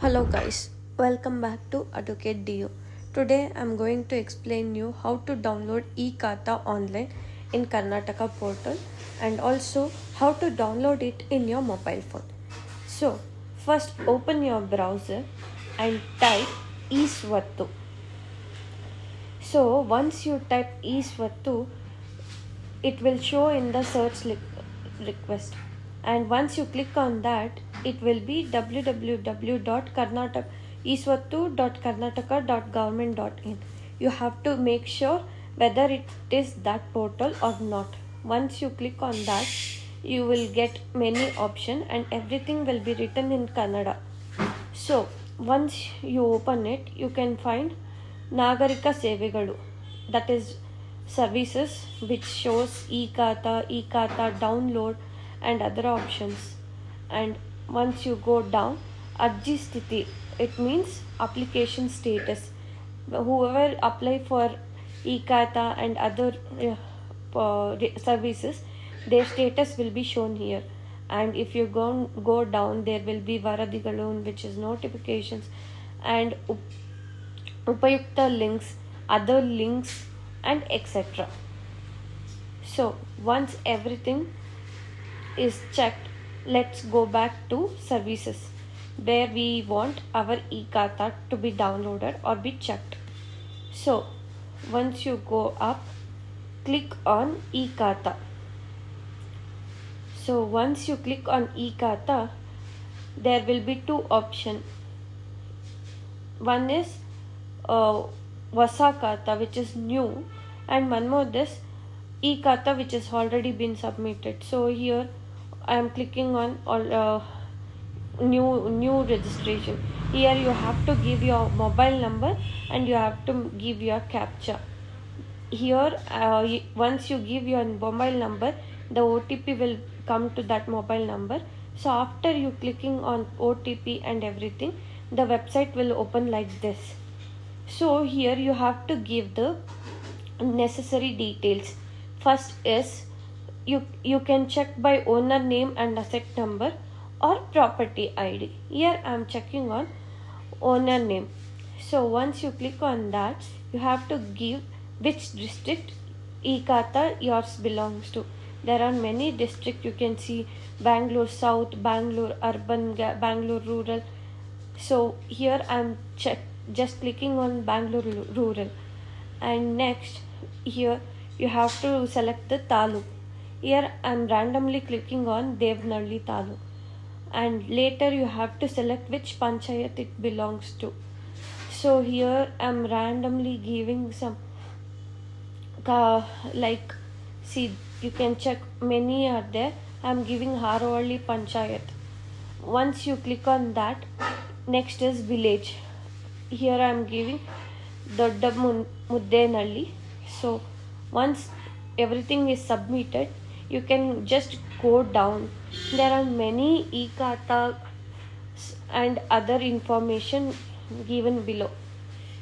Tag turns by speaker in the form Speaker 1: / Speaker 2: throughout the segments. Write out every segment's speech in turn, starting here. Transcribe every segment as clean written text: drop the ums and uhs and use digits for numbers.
Speaker 1: Hello guys, welcome back to Advocate Dio. Today I'm going to explain you how to download e-Khata online in Karnataka portal and also how to download it in your mobile phone. So first open your browser and type e-Swattu. So once you type e-Swattu, it will show in the search request, and once you click on that it will be www.iswattu.karnataka.government.in. you have to make sure whether it is that portal or not. Once you click on that you will get many options and everything will be written in Kannada. So once you open it you can find Nagarika Sevegalu, that is services which shows e-Khata download and other options. And once you go down, Arji Sthiti, it means application status. Whoever apply for e-Khata and other services, their status will be shown here. And if you go down, there will be Varadigalu, which is notifications, and Upayukta links, other links, and etc. So once everything is checked, let's go back to services where we want our e-Khata to be downloaded or be checked. So once you go up, click on e-Khata. So once you click on e-Khata, there will be two options. One is Vasa Khata, which is new, and one more this e-Khata, which has already been submitted. So here I am clicking on new registration. Here you have to give your mobile number and you have to give your captcha. Here once you give your mobile number, the OTP will come to that mobile number. So after you clicking on OTP and everything, the website will open like this. So here you have to give the necessary details. First is you can check by owner name and asset number or property ID. Here I am checking on owner name. So once you click on that, you have to give which district e-Khata yours belongs to. There are many districts. You can see Bangalore South, Bangalore Urban, Bangalore Rural. So here I am just clicking on Bangalore Rural, and next here you have to select the taluk. Here I am randomly clicking on Devnalli taluk, and later you have to select which panchayat it belongs to. So here I am randomly giving some like, see, you can check many are there. I am giving Harovalli panchayat. Once you click on that, next is village. Here I am giving Dodda Muddenalli. So once everything is submitted, you can just go down. There are many e-Khata and other information given below.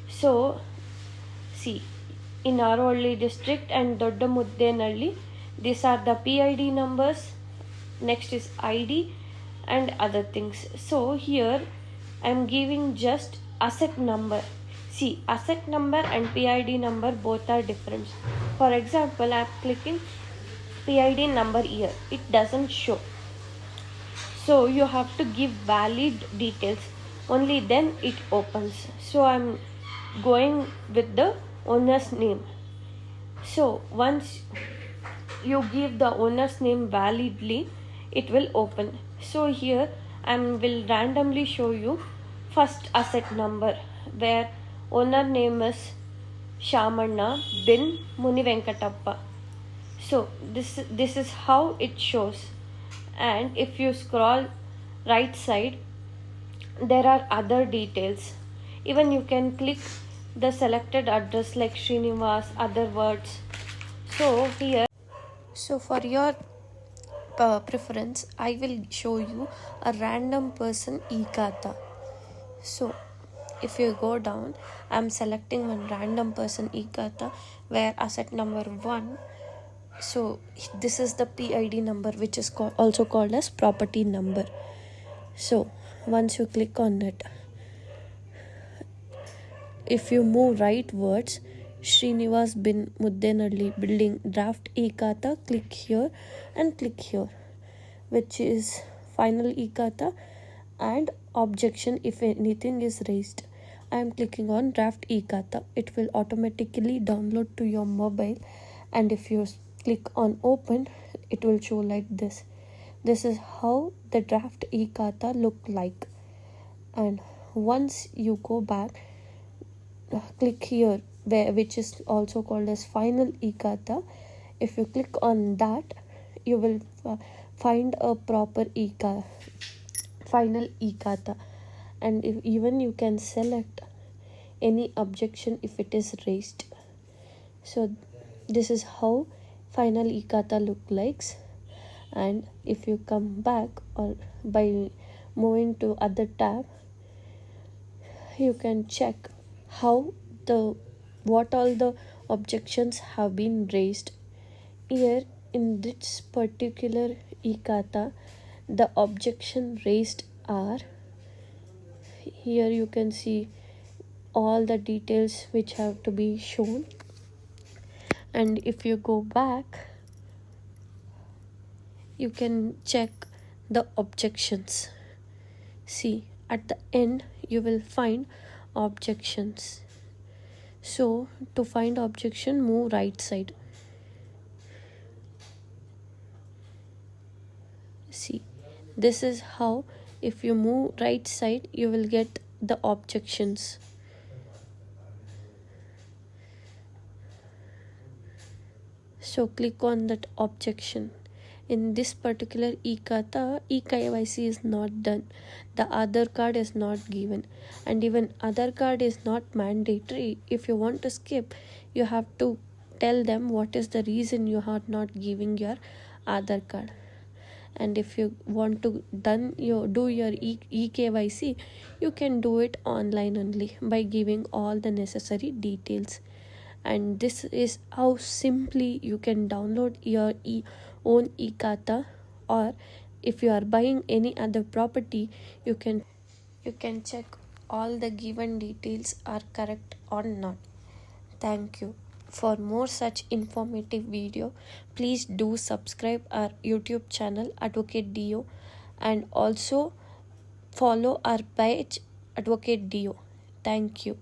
Speaker 1: So see, in Arovalli district and Dodda Muddenalli, these are the PID numbers. Next is ID and other things. So here I am giving just asset number. See, asset number and PID number both are different. For example, I am clicking PID number here. It doesn't show. So you have to give valid details. Only then it opens. So I am going with the owner's name. So once you give the owner's name validly, it will open. So here I will randomly show you first asset number, where owner name is Shamanna bin Muni Venkatappa. So this is how it shows. And if you scroll right side, there are other details. Even you can click the selected address like Srinivas, other words. So here, so for your preference, I will show you a random person e-Khata. So if you go down, I am selecting one random person e-Khata where asset number 1. So this is the PID number, which is also called as property number. So once you click on it, if you move rightwards, Srinivas bin Muddenalli building draft e-Khata, click here and click here, which is final e-Khata and objection if anything is raised. I am clicking on draft e-Khata. It will automatically download to your mobile, and if you click on open, it will show like this. This is how the draft e-Khata look like. And once you go back, click here which is also called as final e-Khata. If you click on that, you will find a proper final e-Khata, and even you can select any objection if it is raised. So this is how final e-Khata look likes. And if you come back or by moving to other tab, you can check how what all the objections have been raised. Here in this particular e-Khata, the objection raised are, here you can see all the details which have to be shown. And if you go back, you can check the objections. See, at the end you will find objections. So to find objection, move right side. See, this is how, if you move right side, you will get the objections. So click on that objection. In this particular e-Khata, e-KYC is not done. The Aadhaar card is not given, and even Aadhaar card is not mandatory. If you want to skip, you have to tell them what is the reason you are not giving your Aadhaar card. And if you want to do your e-KYC, you can do it online only by giving all the necessary details. And this is how simply you can download your own e-Khata, or if you are buying any other property, you can check all the given details are correct or not. Thank you. For more such informative video, please do subscribe our YouTube channel Advocate Dio, and also follow our page Advocate Dio. Thank you.